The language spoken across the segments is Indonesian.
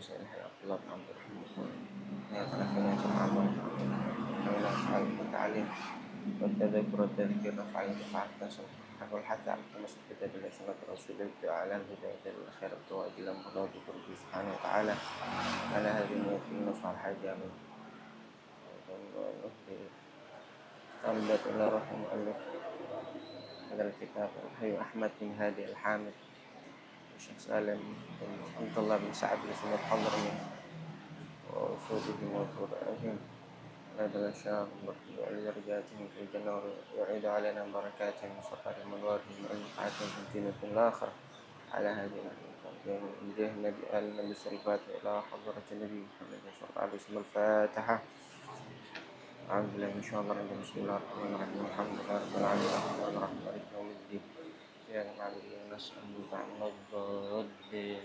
سائل عبد الله بن عبد الرحمن يا تنفنا جمع الله حول أفعال المتعلم والتذكر والتذكير نفع الانتفاع التنسل حق الحث على التمسك بكتاب الله سنة رسول الله على الهداية للخير والدعاء إلى مرضات ربه سبحانه وتعالى على هذه النية النصح الحاجة من أمدت إلى روح المؤلف هذا الكتاب الحي أحمد بن هادي الحامد الشيخ سالم بن عبد الله بن سعد بن سنة حضرمي وأصولهم وفروعهم هذا الشيخ على درجاتهم في الجنة ويعيد علينا بركاتهم وسقر منوارهم وأنفعتهم في الدين الآخر على هذه الجاه النبي النبي صلى الله عليه وسلم إلى حضرة النبي محمد صلى الله عليه وسلم الفاتحة أعوذ بالله من الشيطان الرجيم بسم الله الرحمن الرحيم الحمد لله رب العالمين الرحمن الرحيم مالك يوم الدين إياك نعبد وإياك نستعين اهدنا الضالين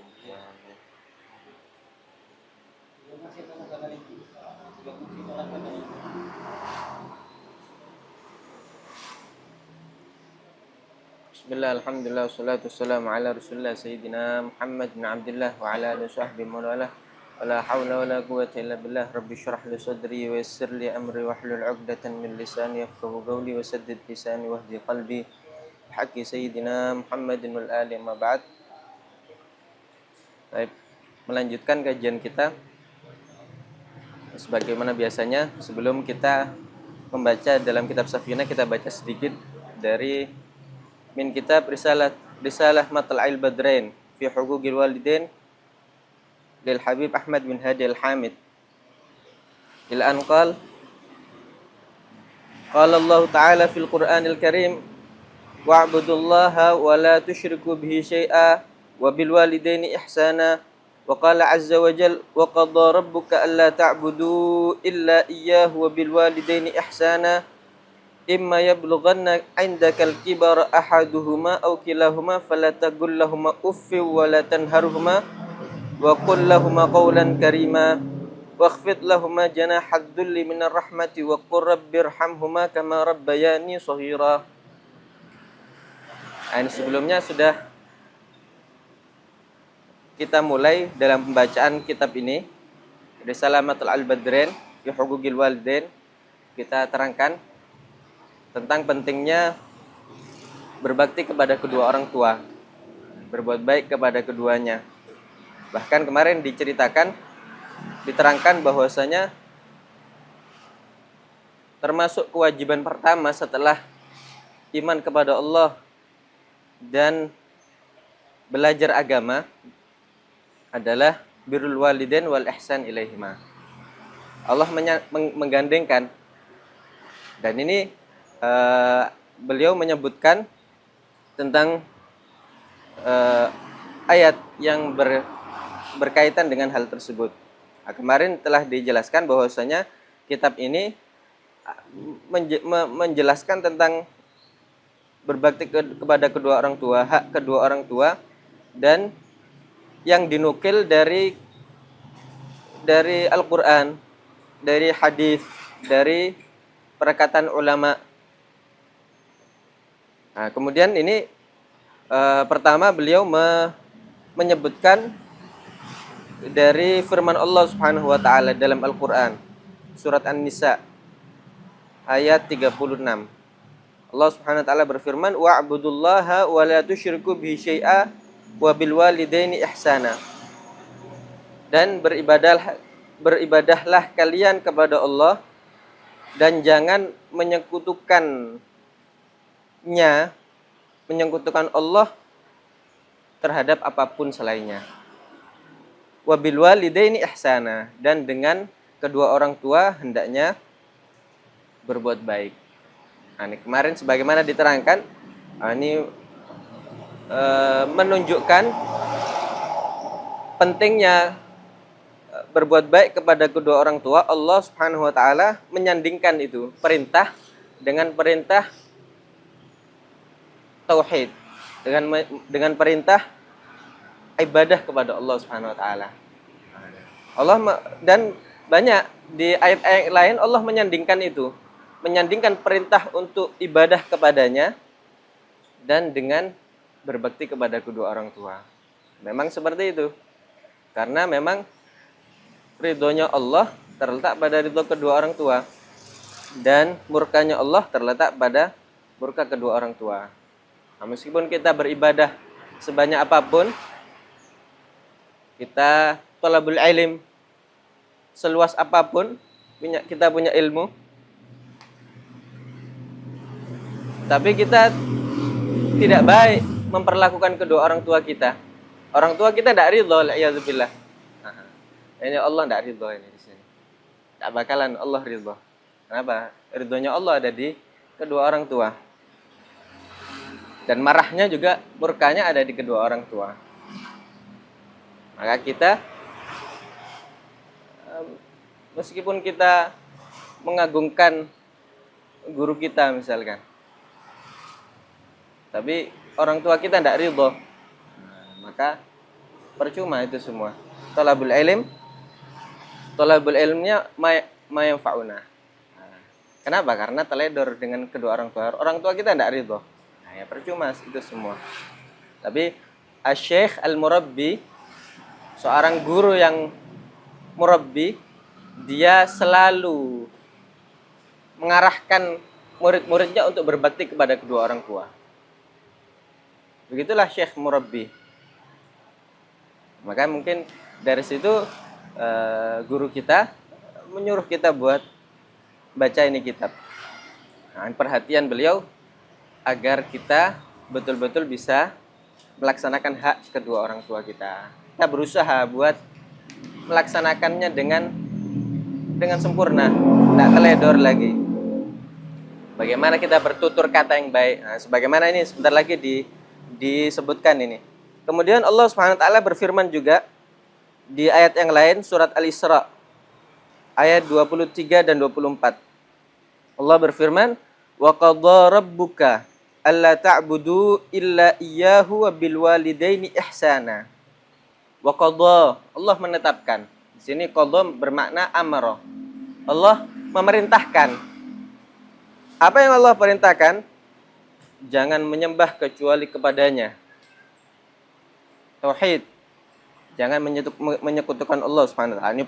Bismillah, alhamdulillah, wassalatu wassalamu ala rasulillah sayyidina Muhammad bin Abdullah wa ala alihi sahbihi mawalah wa la hawla wa la quwwata illa billah rabbi syrah li sadri wa yassir li amri wa hlul 'uqdatan min lisani yafqahu qawli wa saddid lisani wahdi qalbi haqqi sayyidina Muhammadin wal ali ma ba'd. Baik, melanjutkan kajian kita sebagaimana biasanya. Sebelum kita membaca dalam kitab Safina, kita baca sedikit dari min kitab risalah Matla'il Badrain fi Huquqil Walidain lil Habib Ahmad bin Hadi al-Hamid ila an qala Allah Ta'ala fil Qur'anil Karim wa'budullaha wa la tusyriku bihi syai'a wa bil walidaini ihsana wa qala 'azza wa jalla wa qadha rabbuka alla ta'budu illa iyyahu wa bil walidaini ihsana imma yablughanna 'indakal kibara ahaduhuma aw kilahuma fala taqul lahumu uffin wa la tanharhuma wa qul lahumu qawlan karima wakhfid lahumu janahad dhulli minar rahmati wa qur rabbirhamhuma kama rabbayani shaghira. Ini sebelumnya sudah kita mulai dalam pembacaan kitab ini, Risalah Matla'il Badrain fi Huquqil Walidain. Kita terangkan tentang pentingnya berbakti kepada kedua orang tua, berbuat baik kepada keduanya. Bahkan kemarin diterangkan bahwasanya termasuk kewajiban pertama setelah iman kepada Allah dan belajar agama adalah birrul walidain wal ihsan ilaihima. Allah menggandengkan, dan ini beliau menyebutkan tentang ayat yang berkaitan dengan hal tersebut. Kemarin telah dijelaskan bahwasanya kitab ini menjelaskan tentang berbakti kepada kedua orang tua, hak kedua orang tua, dan yang dinukil dari Al-Quran, dari hadis, dari perkataan ulama. Nah, kemudian ini pertama beliau menyebutkan dari firman Allah Subhanahu wa taala dalam Al-Qur'an, surat An-Nisa ayat 36. Allah Subhanahu wa taala berfirman, wa'budullaha wa la tusyriku bihi syai'a wa bil walidaini ihsana. Dan beribadahlah kalian kepada Allah dan jangan menyekutukan Allah terhadap apapun selainnya. Wabil walidaini ihsana, dan dengan kedua orang tua hendaknya berbuat baik. Nah, ini kemarin sebagaimana diterangkan, ini menunjukkan pentingnya berbuat baik kepada kedua orang tua. Allah Subhanahu wa taala menyandingkan itu perintah dengan perintah tauhid, dengan perintah ibadah kepada Allah Subhanahu wa taala. Dan banyak di ayat-ayat lain Allah menyandingkan itu, menyandingkan perintah untuk ibadah kepadanya dan dengan berbakti kepada kedua orang tua. Memang seperti itu. Karena memang ridhonya Allah terletak pada ridho kedua orang tua, dan murkanya Allah terletak pada murka kedua orang tua. Nah, meskipun kita beribadah sebanyak apapun, kita thalabul ilm seluas apapun, kita punya ilmu, tapi kita tidak baik memperlakukan kedua orang tua kita. Orang tua kita tidak ridho, iyadzubillah. Ini Allah tidak ridho ini di sini. Tidak bakalan Allah ridho. Kenapa? Ridhonya Allah ada di kedua orang tua. Dan marahnya juga, murkanya ada di kedua orang tua. Maka kita, meskipun kita mengagungkan guru kita misalkan, tapi orang tua kita tidak ridho, maka percuma itu semua. Thalabul ilmnya ma yanfa'una. Kenapa? Karena teledor dengan kedua orang tua. Orang tua kita tidak ridho. Nah, ya percuma itu semua. Tapi Asy-Syaikh Al-Murabbi, seorang guru yang murabbi, dia selalu mengarahkan murid-muridnya untuk berbakti kepada kedua orang tua. Begitulah Syekh Murabbi. Maka mungkin dari situ guru kita menyuruh kita buat baca ini kitab. Nah, perhatian beliau agar kita betul-betul bisa melaksanakan hak kedua orang tua kita. Kita berusaha buat melaksanakannya dengan sempurna, tidak teledor lagi. Bagaimana kita bertutur kata yang baik. Nah, sebagaimana ini sebentar lagi disebutkan ini. Kemudian Allah Subhanahu wa taala berfirman juga di ayat yang lain, surat Al-Isra ayat 23 dan 24. Allah berfirman, "Wa qadha rabbuka alla ta'budu illa iyyahu wa bil walidaini ihsana." Wa qadha, Allah menetapkan. Di sini qadha bermakna amara. Allah memerintahkan. Apa yang Allah perintahkan? Jangan menyembah kecuali kepadanya. Tauhid. Jangan menyekutukan Allah Subhanahu wa taala. Ini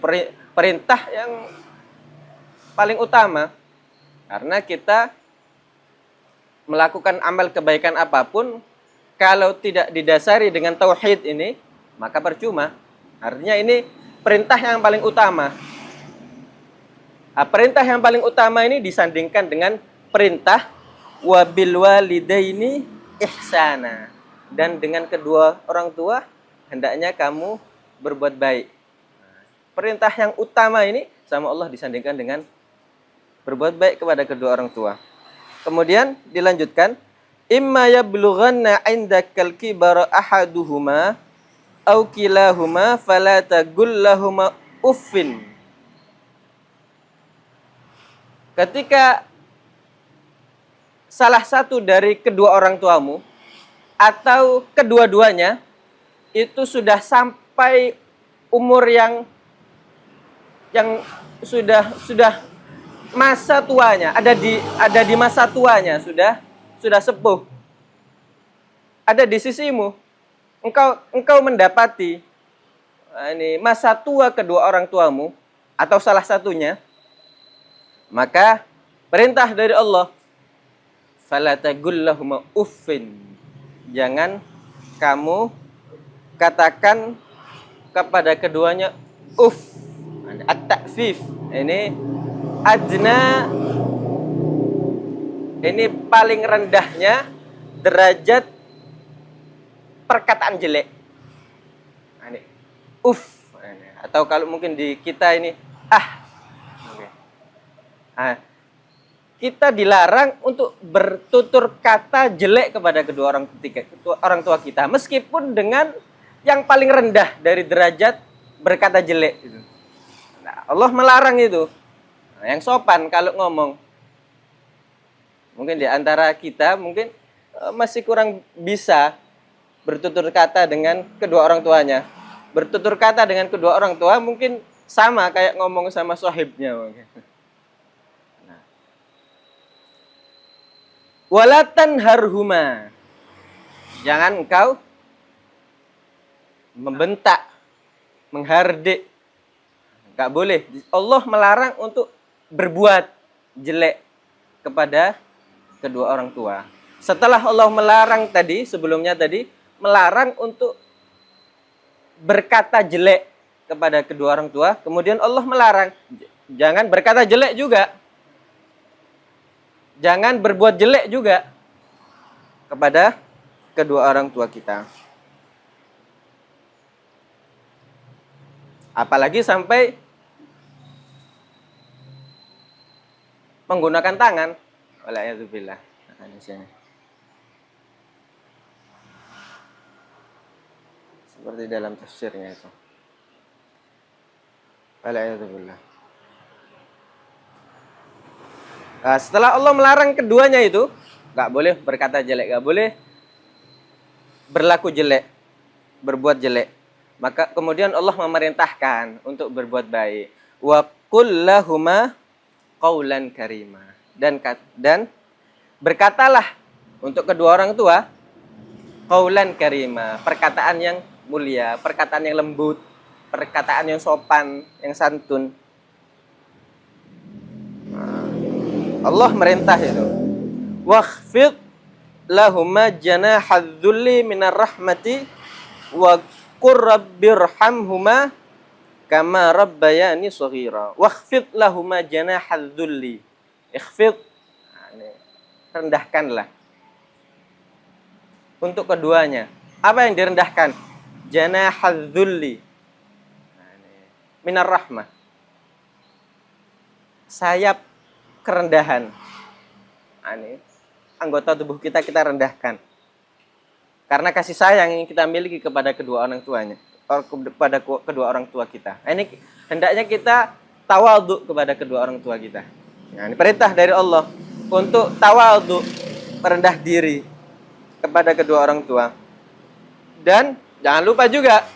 perintah yang paling utama. Karena kita melakukan amal kebaikan apapun, kalau tidak didasari dengan tauhid ini, maka percuma. Artinya ini perintah yang paling utama. Nah, perintah yang paling utama ini disandingkan dengan perintah wabil walidaini ihsana, dan dengan kedua orang tua hendaknya kamu berbuat baik. Perintah yang utama ini sama Allah disandingkan dengan berbuat baik kepada kedua orang tua. Kemudian dilanjutkan, imma yablughanna 'indakal kibara ahaduhuma aw kilahuma fala taqul lahumā uffin. Ketika salah satu dari kedua orang tuamu atau kedua-duanya itu sudah sampai umur yang sudah masa tuanya, ada di masa tuanya, sudah sepuh, ada di sisimu, engkau mendapati ini masa tua kedua orang tuamu atau salah satunya, maka perintah dari Allah, fala taqul lahum uffin, jangan kamu katakan kepada keduanya uff. At-ta'fif ini adna, ini paling rendahnya derajat perkataan jelek. Ini uff, atau kalau mungkin di kita ini kita dilarang untuk bertutur kata jelek kepada kedua orang tua kita, meskipun dengan yang paling rendah dari derajat berkata jelek. Nah, Allah melarang itu. Nah, yang sopan kalau ngomong. Mungkin di antara kita mungkin masih kurang bisa bertutur kata dengan kedua orang tuanya. Bertutur kata dengan kedua orang tua mungkin sama kayak ngomong sama sahibnya. Nah. Walatan harhuma, jangan engkau membentak, menghardik. Nggak boleh. Allah melarang untuk berbuat jelek kepada kedua orang tua. Setelah Allah melarang tadi, sebelumnya tadi, melarang untuk berkata jelek kepada kedua orang tua. Kemudian Allah melarang, jangan berkata jelek juga. Jangan berbuat jelek juga kepada kedua orang tua kita. Apalagi sampai menggunakan tangan. Wala'iyadzubillah. Seperti dalam tafsirnya itu. Wala'iyadzubillah. Nah, setelah Allah melarang keduanya itu, nggak boleh berkata jelek, nggak boleh berlaku jelek, berbuat jelek. Maka kemudian Allah memerintahkan untuk berbuat baik. Wa qul lahuma qaulan karima. Dan berkatalah untuk kedua orang tua qaulan karima, perkataan yang mulia, perkataan yang lembut, perkataan yang sopan, yang santun. Allah merintah itu. Wakhfid lahuma janahadzulli minar rahmati wa qur rabbirhamhuma kama rabbayani shaghira. Wakhfid lahuma janahadzulli. Ikhfid, rendahkanlah untuk keduanya. Apa yang direndahkan? Janahadzulli minar rahmah. Sayap kerendahan. Anggota tubuh kita rendahkan. Karena kasih sayang yang kita miliki kepada kedua orang tuanya, kepada kedua orang tua kita. Ini hendaknya kita tawadhu kepada kedua orang tua kita. Ini perintah dari Allah untuk tawadhu, merendah diri kepada kedua orang tua. Dan jangan lupa juga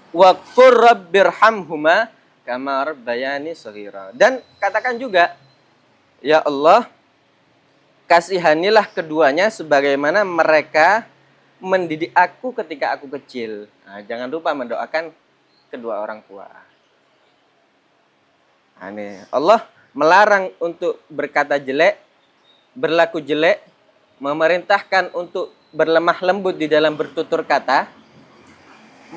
wa qur rabbirhamhuma kama rabbayani shaghira. Dan katakan juga, ya Allah, kasihanilah keduanya sebagaimana mereka mendidik aku ketika aku kecil. Nah, jangan lupa mendoakan kedua orang tua. Nah, ini Allah melarang untuk berkata jelek, berlaku jelek, memerintahkan untuk berlemah lembut di dalam bertutur kata,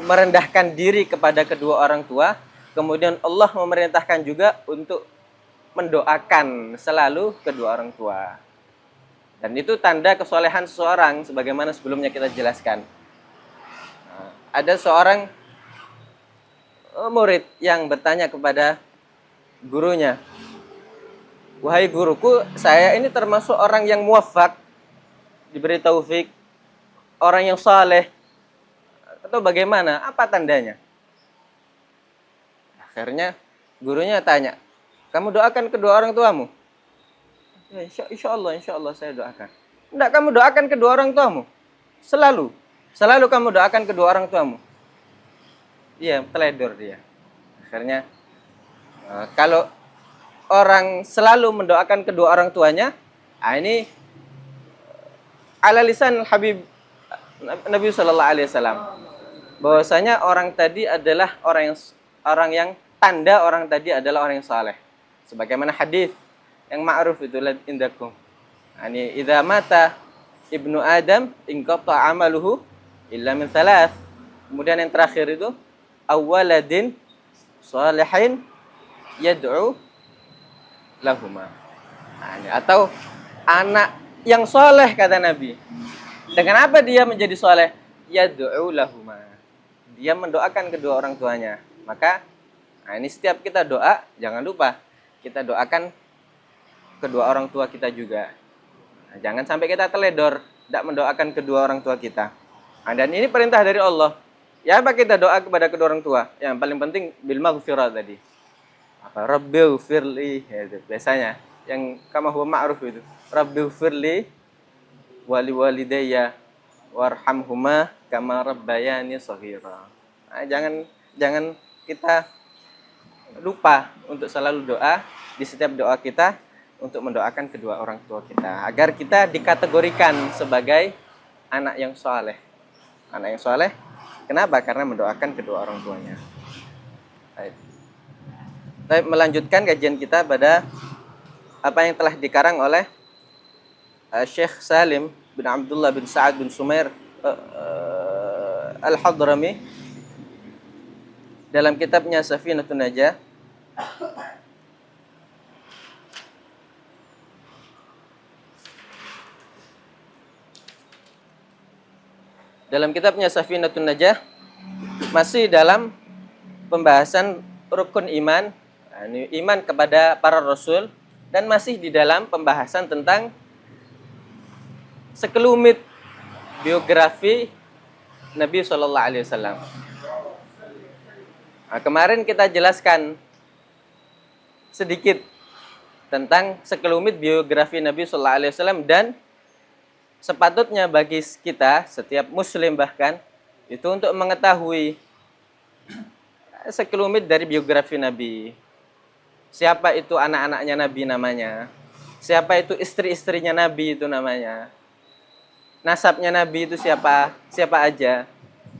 merendahkan diri kepada kedua orang tua. Kemudian Allah memerintahkan juga untuk mendoakan selalu kedua orang tua. Dan itu tanda kesolehan seseorang sebagaimana sebelumnya kita jelaskan. Nah, ada seorang murid yang bertanya kepada gurunya, "Wahai guruku, saya ini termasuk orang yang muwafaq, diberi taufik, orang yang saleh, atau bagaimana? Apa tandanya?" Akhirnya gurunya tanya, "Kamu doakan kedua orang tuamu?" "Ya, insya Allah saya doakan." "Enggak, kamu doakan kedua orang tuamu? Selalu kamu doakan kedua orang tuamu?" Iya, teledor dia. Akhirnya kalau orang selalu mendoakan kedua orang tuanya, ini ala lisan Habib Nabi sallallahu alaihi wasallam, bahwasanya orang tadi adalah orang yang tanda orang tadi adalah orang yang saleh. Sebagaimana hadis yang ma'ruf itu indakum. Ani idza mata ibnu Adam inqata amaluhu illa min thalath. Kemudian yang terakhir itu awaladin salihin yad'u lahuma. Atau anak yang soleh, kata Nabi. Dengan apa dia menjadi soleh? Yad'u lahuma. Dia mendoakan kedua orang tuanya. Maka ini setiap kita doa, jangan lupa kita doakan kedua orang tua kita juga. Jangan sampai kita teledor, tidak mendoakan kedua orang tua kita. Dan ini perintah dari Allah. Ya, apa kita doa kepada kedua orang tua? Yang paling penting bil maghfirah tadi. Apa? Rabbighfirli, itu biasanya yang kama huwa ma'ruf itu. Rabbighfirli wali walidayya warhamhuma kama rabbayani shaghira. Jangan kita lupa untuk selalu doa di setiap doa kita untuk mendoakan kedua orang tua kita agar kita dikategorikan sebagai anak yang soleh. Anak yang soleh, kenapa? Karena mendoakan kedua orang tuanya. Baik. Saya melanjutkan kajian kita pada apa yang telah dikarang oleh Syekh Salim bin Abdullah bin Sa'ad bin Sumair Al-Hadrami dalam kitabnya Safinatun Najah. Dalam kitabnya Safinatun Najah masih dalam pembahasan rukun iman, iman kepada para rasul, dan masih di dalam pembahasan tentang sekelumit biografi Nabi Shallallahu Alaihi Wasallam. Nah, kemarin kita jelaskan sedikit tentang sekelumit biografi Nabi Shallallahu Alaihi Wasallam, dan sepatutnya bagi kita, setiap muslim bahkan, itu untuk mengetahui sekelumit dari biografi Nabi. Siapa itu anak-anaknya Nabi namanya, siapa itu istri-istrinya Nabi itu namanya, nasabnya Nabi itu siapa aja,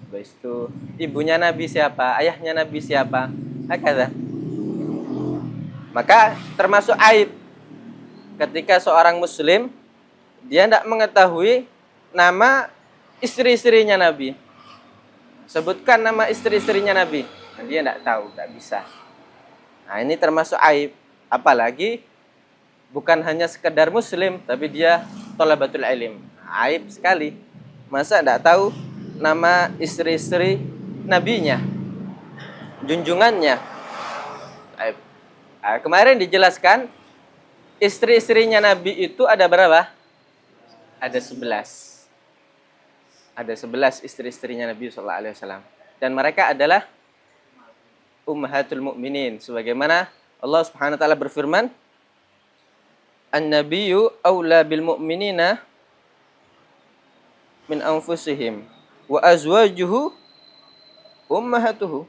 habis itu ibunya Nabi siapa, ayahnya Nabi siapa, hakadha. Maka termasuk aib ketika seorang muslim dia tidak mengetahui nama istri-istrinya Nabi. Sebutkan nama istri-istrinya Nabi, dia tidak tahu, tidak bisa. Nah, ini termasuk aib. Apalagi bukan hanya sekedar muslim, tapi dia thalabatul ilm. Aib sekali. Masa tidak tahu nama istri-istri nabinya, junjungannya. Aib. Nah, kemarin dijelaskan istri-istrinya Nabi itu ada berapa? Ada 11. Ada 11 istri-istrinya Nabi sallallahu alaihi wasallam. Dan mereka adalah ummahatul mukminin, sebagaimana Allah Subhanahu wa taala berfirman, "An-nabiyyu aula bil mu'minina min anfusihim wa azwajuhu ummahatuhum."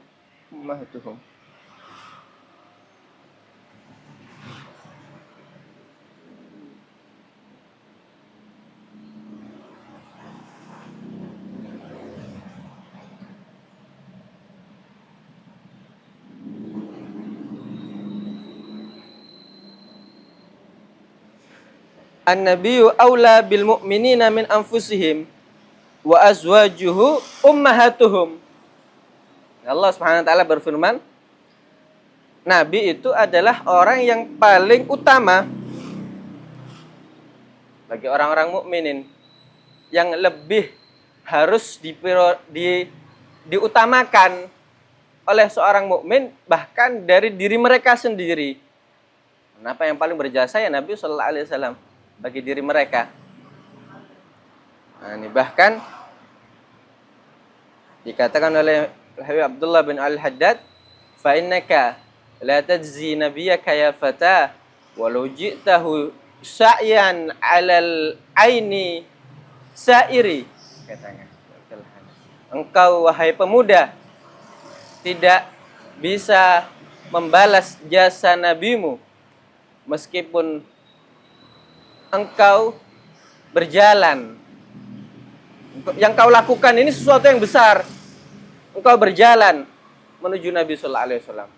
An-nabiyyu aula bil mu'minina min anfusihim wa azwajuhu ummahatuhum. Allah Subhanahu wa taala berfirman, Nabi itu adalah orang yang paling utama bagi orang-orang mukminin, yang lebih harus diutamakan oleh seorang mukmin bahkan dari diri mereka sendiri. Kenapa yang paling berjasa ya Nabi sallallahu alaihi wasallam bagi diri mereka. Nah, ini bahkan dikatakan oleh Abdullah bin Al-Haddad, fa innaka la tajzi nabiyyaka ya fata walau ji'tahu sa'yan 'alal aini sa'iri, katanya. Engkau wahai pemuda tidak bisa membalas jasa nabimu meskipun engkau berjalan. Yang kau lakukan ini sesuatu yang besar. Engkau berjalan menuju Nabi sallallahu alaihi wasallam.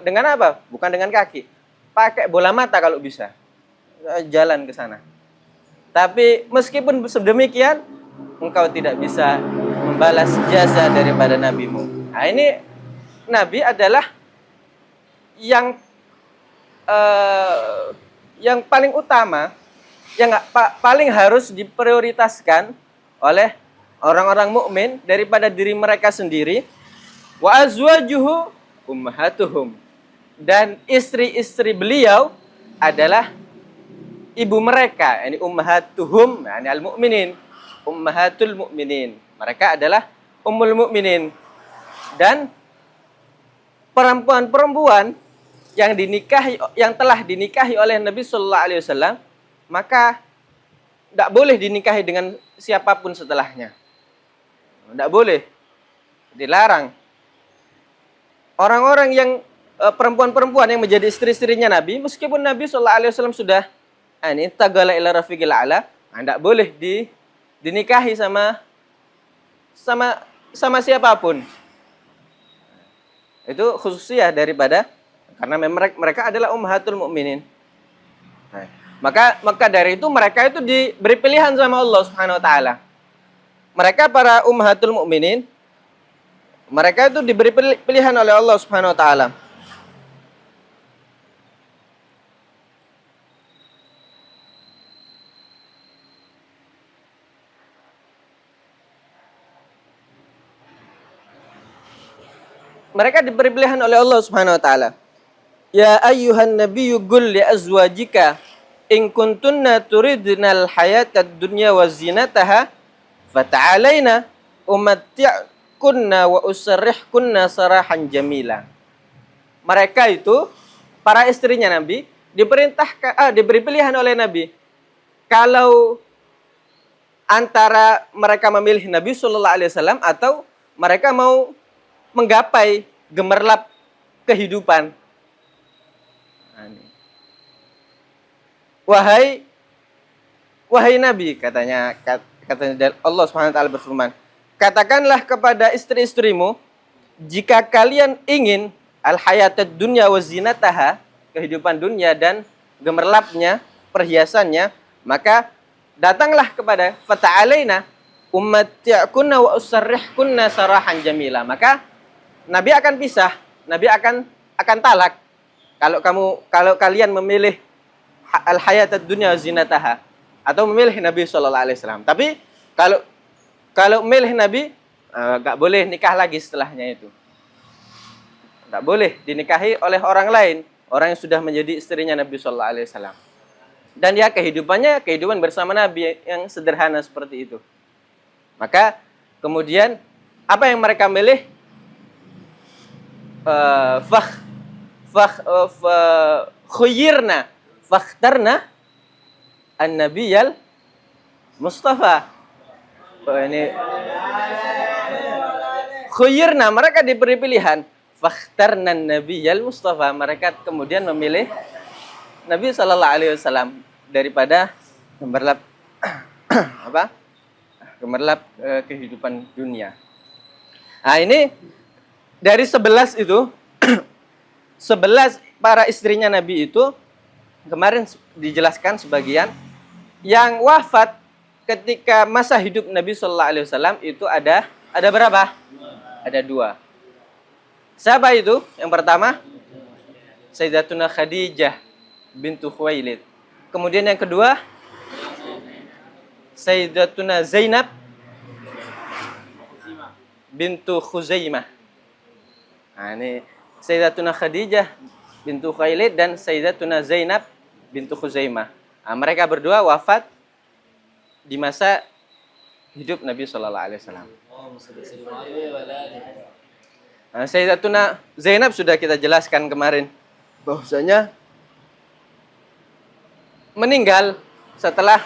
Dengan apa? Bukan dengan kaki. Pakai bola mata kalau bisa. Jalan ke sana. Tapi meskipun sedemikian, engkau tidak bisa membalas jasa daripada nabimu. Nah, ini Nabi adalah yang paling utama, yang paling harus diprioritaskan oleh orang-orang mukmin daripada diri mereka sendiri. Wa azwajuhu ummahatuhum, dan istri-istri beliau adalah ibu mereka, yani ummahatuhum, yani al-mu'minin, ummahatul mu'minin. Mereka adalah ummul mu'minin. Dan perempuan-perempuan yang telah dinikahi oleh Nabi sallallahu alaihi wasallam, maka tidak boleh dinikahi dengan siapapun setelahnya. Tidak boleh. Dilarang. Orang-orang yang perempuan-perempuan yang menjadi istri-istrinya Nabi, meskipun Nabi sallallahu alaihi wasallam sudah tagala ila rafiqil a'la, tidak boleh dinikahi sama siapapun. Itu khususiyah daripada Karena mereka adalah ummahatul mukminin. Nah, maka dari itu mereka itu diberi pilihan sama Allah Subhanahu wa taala. Mereka para ummahatul mukminin, mereka itu diberi pilihan oleh Allah Subhanahu wa taala. Mereka diberi pilihan oleh Allah Subhanahu wa taala. Ya ayyuhan nabiyyu qul li azwajika in kuntunna turidnal hayatad dunya wa zinataha fata'alaina umatti'kunna wa usarrihkunna sarahan jamila. Mereka itu para istrinya Nabi diberi pilihan oleh Nabi. Kalau antara mereka memilih Nabi sallallahu alaihi wasallam atau mereka mau menggapai gemerlap kehidupan. Wahai Nabi, katanya Allah Subhanahu wa taala berfirman, katakanlah kepada istri-istrimu, jika kalian ingin al-hayatad dunya wa zinataha, kehidupan dunia dan gemerlapnya, perhiasannya, maka datanglah kepada fata'alaina umatti'kunna wa usarrihkunna sarahan jamila. Maka Nabi akan pisah, Nabi akan talak. Kalau kalian memilih al-hayatad dunya zinataha atau memilih Nabi sallallahu alaihi wasallam. Tapi kalau memilih Nabi enggak boleh nikah lagi setelahnya itu. Enggak boleh dinikahi oleh orang lain, orang yang sudah menjadi istrinya Nabi sallallahu alaihi wasallam. Dan ya kehidupan bersama Nabi yang sederhana seperti itu. Maka kemudian apa yang mereka milih? Khuyirna fakhtarna an-nabiyal Mustafa. Ini khuyirna, mereka diberi pilihan. Fakhtarna an-nabiyal Mustafa, mereka kemudian memilih Nabi sallallahu alaihi wasallam daripada gemerlap kehidupan dunia. Nah, ini dari 11 itu 11 para istrinya Nabi itu kemarin dijelaskan sebagian yang wafat ketika masa hidup Nabi sallallahu alaihi wasallam itu ada berapa? Ada 2. Siapa itu? Yang pertama Sayyidatuna Khadijah bintu Khuwailid. Kemudian yang kedua Sayyidatuna Zainab bintu Khuzaimah. Nah, ini Sayyidatuna Khadijah bintu Khuwailid dan Sayyidatuna Zainab bintu Khuzaimah. Nah, mereka berdua wafat di masa hidup Nabi sallallahu alaihi wasallam. Nah, Sayyidatuna Zainab sudah kita jelaskan kemarin bahwasanya meninggal setelah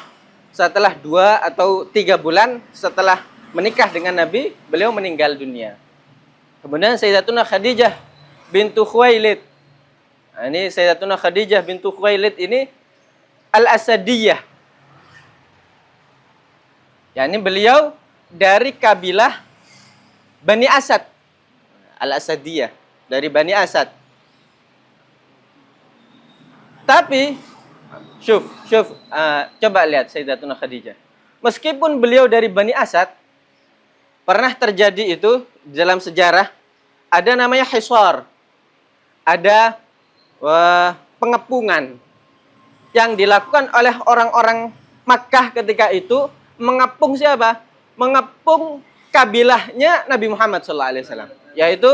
2 atau 3 bulan setelah menikah dengan Nabi, beliau meninggal dunia. Kemudian Sayyidatuna Khadijah bintu Khuwailid. Nah, ini Sayyidatuna Khadijah bintu Khuwailid ini Al-Asadiyah. Ya, ini beliau dari kabilah Bani Asad. Al-Asadiyah, dari Bani Asad. Tapi coba lihat Sayyidatuna Khadijah. Meskipun beliau dari Bani Asad, pernah terjadi itu dalam sejarah ada namanya hisar. Ada pengepungan yang dilakukan oleh orang-orang Makkah ketika itu, mengepung siapa? Mengepung kabilahnya Nabi Muhammad SAW, yaitu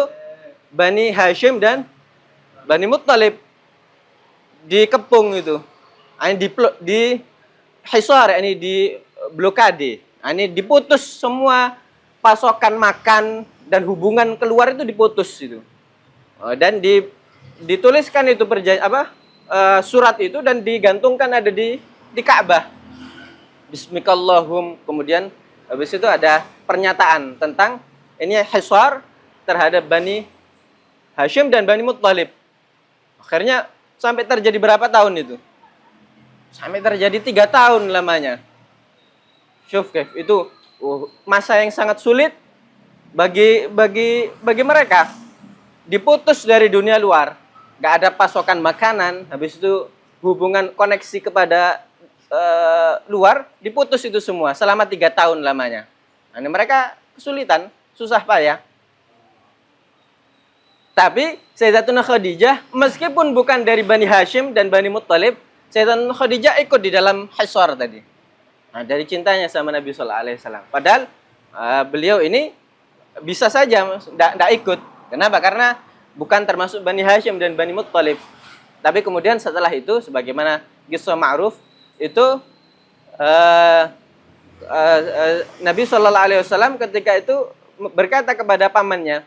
Bani Hashim dan Bani Muttalib. Dikepung itu. Di hisar, ini di blokade. Ini diputus semua pasokan makan dan hubungan keluar itu diputus itu. Dan dituliskan itu surat itu dan digantungkan ada di Ka'bah. Bismikallahum. Kemudian habis itu ada pernyataan tentang ini hisar terhadap Bani Hashim dan Bani Muttalib. Akhirnya sampai terjadi berapa tahun itu? Sampai terjadi 3 tahun lamanya. Itu masa yang sangat sulit bagi mereka. Diputus dari dunia luar, nggak ada pasokan makanan, habis itu hubungan koneksi kepada luar diputus itu semua selama 3 tahun lamanya. Nah, ini mereka kesulitan, susah payah. Tapi Sayyidatuna Khadijah meskipun bukan dari Bani Hashim dan Bani Muttalib, Sayyidatuna Khadijah ikut di dalam hisar tadi. Nah, dari cintanya sama Nabi Sallallahu Alaihi Wasallam. Padahal beliau ini bisa saja tidak ikut. Kenapa? Karena bukan termasuk Bani Hashim dan Bani Muttalib. Tapi kemudian setelah itu, sebagaimana kisah ma'ruf itu Nabi Sallallahu Alaihi Wasallam ketika itu berkata kepada pamannya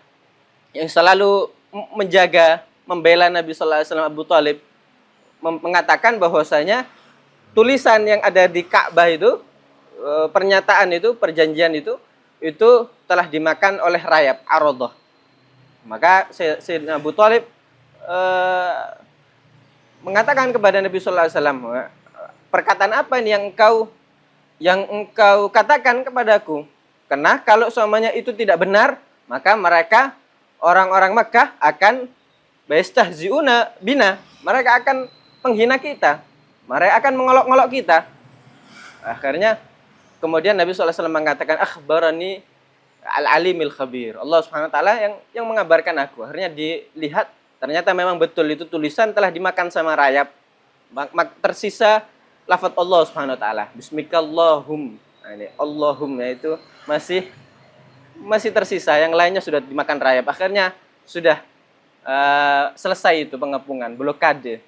yang selalu menjaga, membela Nabi Sallallahu Alaihi Wasallam, Abu Talib, mengatakan bahwasanya tulisan yang ada di Ka'bah itu, pernyataan itu, perjanjian itu telah dimakan oleh rayap Arodoh. Maka Sayyidina Abu Talib mengatakan kepada Nabi Sallallahu Alaihi Wasallam, perkataan apa ini yang engkau katakan kepadaku? Karena kalau semuanya itu tidak benar, maka mereka orang-orang Makkah akan bayastahziuna bina, mereka akan menghina kita, mereka akan mengolok-olok kita. Akhirnya kemudian Nabi SAW mengatakan, akhbarani al-alimil khabir, Allah Subhanahu wa taala yang mengabarkan aku. Akhirnya dilihat ternyata memang betul itu tulisan telah dimakan sama rayap. Tersisa lafaz Allah Subhanahu wa taala, bismikallahum. Nah, ini Allahum itu masih tersisa, yang lainnya sudah dimakan rayap. Akhirnya sudah selesai itu pengepungan, blokade.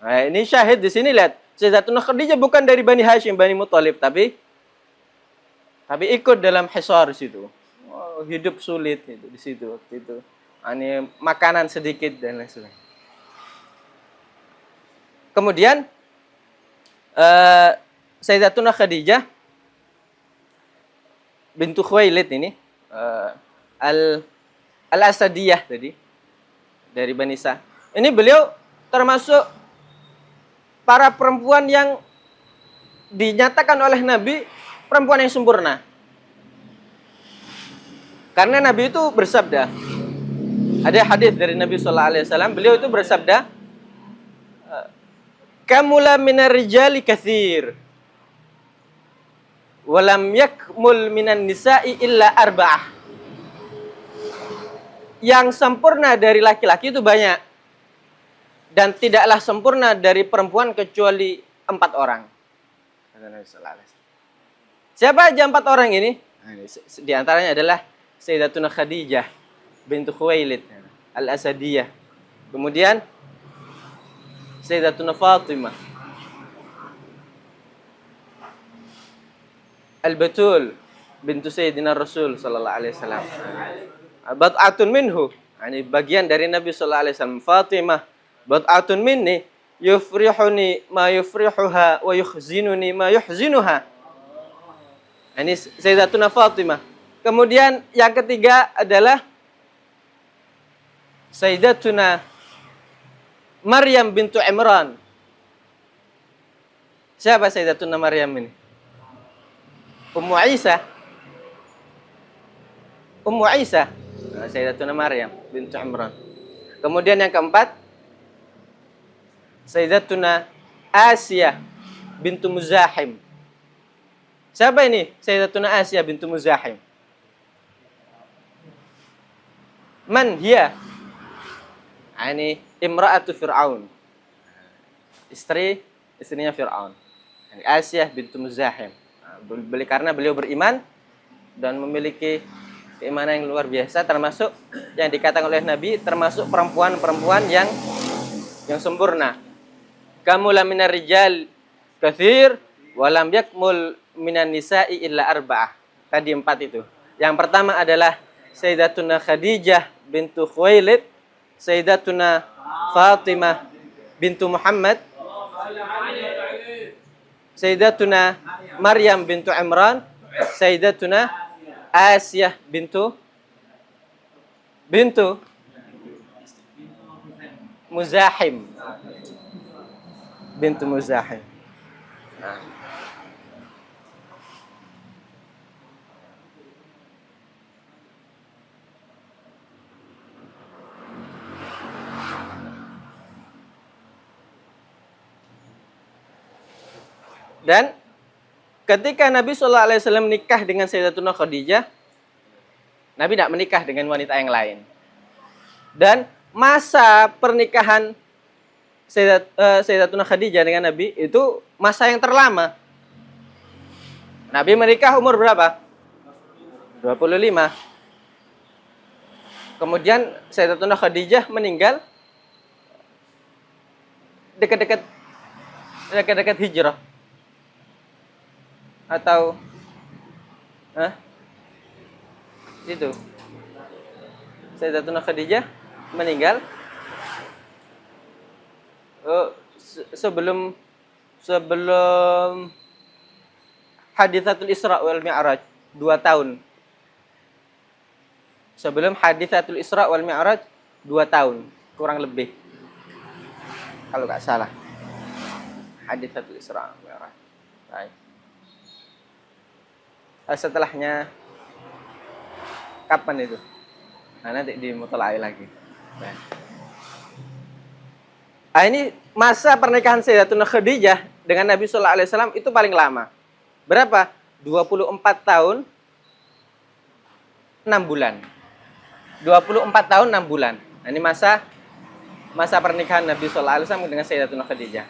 Nah, ini syahid di sini, lihat. Sayyidatuna Khadijah bukan dari Bani Hashim, Bani Muttalib, tapi ikut dalam hisar situ. Oh, hidup sulit itu di situ waktu itu. Ini makanan sedikit dan lain sebagainya. Kemudian Sayyidatuna Khadijah bintu Khuwailid ini Al-Asadiyah tadi dari Bani Sa. Ini beliau termasuk para perempuan yang dinyatakan oleh Nabi perempuan yang sempurna. Karena Nabi itu bersabda, ada hadis dari Nabi Sallallahu Alaihi Wasallam, beliau itu bersabda, kamula minar rijali katsir, walam yakmul minan nisa'i illa arba'ah. Yang sempurna dari laki-laki itu banyak, dan tidaklah sempurna dari perempuan kecuali 4 orang. Siapa aja 4 orang ini? Di antaranya adalah Sayyidatuna Khadijah bintu Khuwailid Al-Asadiyah. Kemudian Sayyidatuna Fatimah Al-Batul bintu Sayyidina Rasul sallallahu alaihi wasallam. Bat'atun minhu, ini bagian dari Nabi sallallahu alaihi wasallam. Fatimah bat'atun minni yufrihuni ma yufrihuha wa yukhzinuni ma yuhzinuha. Ini Sayyidatuna Fatimah. Kemudian yang ketiga adalah Sayyidatuna Maryam bintu Imran. Siapa Sayyidatuna Maryam ini? Ummu Isa. Ummu Isa. Sayyidatuna Maryam bintu Imran. Kemudian yang keempat Sayyidatuna Asiyah bintu Muzahim. Siapa ini Sayyidatuna Asiyah bintu Muzahim? Man hiya? Ini imra'atu Fir'aun. Istrinya Fir'aun. Asiyah bintu Muzahim. Karena beliau beriman dan memiliki keimanan yang luar biasa, termasuk yang dikatakan oleh Nabi, termasuk perempuan-perempuan yang sempurna. Kamula minar rijal katsir wa lam yakmul minan nisa'i illa arba'ah. Tadi 4 itu. Yang pertama adalah Sayyidatuna Khadijah bintu Khuwailid, Sayyidatuna Fatimah bintu Muhammad, Sayyidatuna Maryam bintu Imran, Sayyidatuna Asiyah bintu Muzahim. Bintu Muzahim. Dan ketika Nabi Shallallahu Alaihi Wasallam nikah dengan Sayyidatuna Khadijah, Nabi tidak menikah dengan wanita yang lain. Dan masa pernikahan Sayyidatuna Khadijah dengan Nabi itu masa yang terlama. Nabi menikah umur berapa? 25. Kemudian Sayyidatuna Khadijah meninggal dekat-dekat hijrah. Atau itu Sayyidatuna Khadijah meninggal sebelum Hadithatul Isra wal Mi'raj 2 tahun. Sebelum Hadithatul Isra wal Mi'raj 2 tahun kurang lebih, kalau nggak salah. Hadithatul Isra wal Mi'raj. Baik. Setelahnya kapan itu? Nah, nanti dimutolai lagi. Baik. Ini masa pernikahan Sayyidatuna Khadijah dengan Nabi Sallallahu Alaihi Wasallam itu paling lama. Berapa? 24 tahun 6 bulan. 24 tahun 6 bulan. Nah, ini masa pernikahan Nabi Sallallahu Alaihi Wasallam dengan Sayyidatuna Khadijah.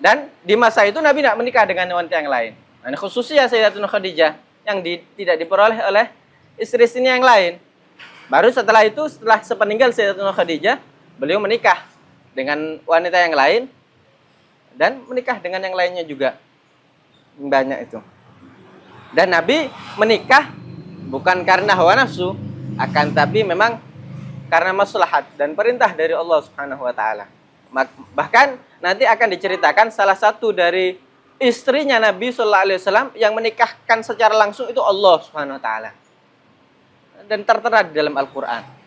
Dan di masa itu Nabi tidak menikah dengan wanita yang lain. Nah, khususnya Sayyidatuna Khadijah yang tidak diperoleh oleh istri-istrinya yang lain. Baru setelah itu, setelah sepeninggal Sayyidatuna Khadijah, beliau menikah dengan wanita yang lain dan menikah dengan yang lainnya juga. Banyak itu. Dan Nabi menikah bukan karena hawa nafsu, akan tapi memang karena maslahat dan perintah dari Allah Subhanahu wa taala. Bahkan nanti akan diceritakan salah satu dari istrinya Nabi Sallallahu Alaihi Wasallam yang menikahkan secara langsung itu Allah Subhanahu wa taala. Dan tertera di dalam Al-Qur'an.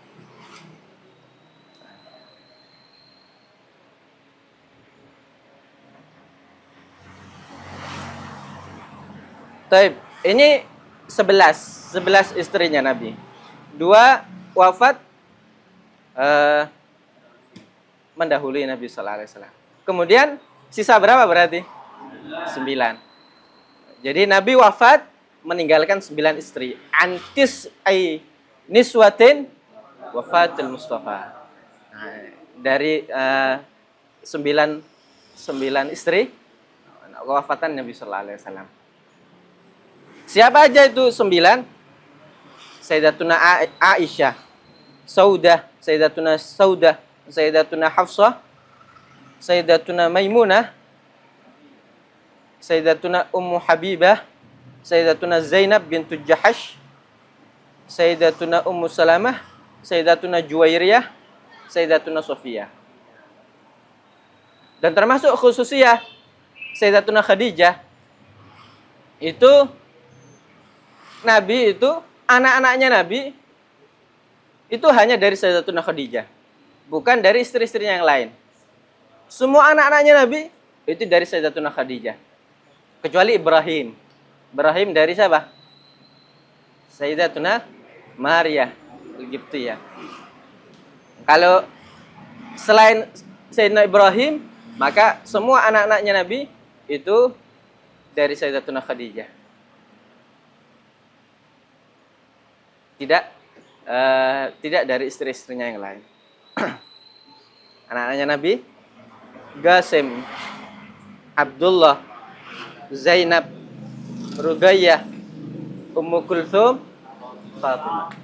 Taib, ini 11 istrinya Nabi. 2 wafat mendahului Nabi Sallallahu Alaihi Wasallam. Kemudian sisa berapa berarti? 9. Jadi Nabi wafat meninggalkan 9 istri. Antis ay niswatin wafatul Mustafa. Nah, dari 9 istri wafatan Nabi Sallallahu Alaihi Wasallam. Siapa aja itu 9? Sayyidatuna Aisyah, Sayyidatuna Saudah, Sayyidatuna Hafsah, Sayyidatuna Maimunah, Sayyidatuna Ummu Habibah, Sayyidatuna Zainab bintu Jahash, Sayyidatuna Ummu Salamah, Sayyidatuna Juwairiyah, Sayyidatuna Sofiyah. Dan termasuk khususiyah Sayyidatuna Khadijah itu Nabi itu, anak-anaknya Nabi itu hanya dari Sayyidatuna Khadijah, bukan dari istri-istrinya yang lain. Semua anak-anaknya Nabi itu dari Sayyidatuna Khadijah, kecuali Ibrahim. Ibrahim dari siapa? Sayyidatuna Maria Al-Qibtiyah. Kalau selain Sayyidina Ibrahim, maka semua anak-anaknya Nabi itu dari Sayyidatuna Khadijah. Tidak dari istri-istrinya yang lain. Anak-anaknya Nabi, Qasim, Abdullah, Zainab, Ruqayyah, Ummu Kulthum, Fatimah.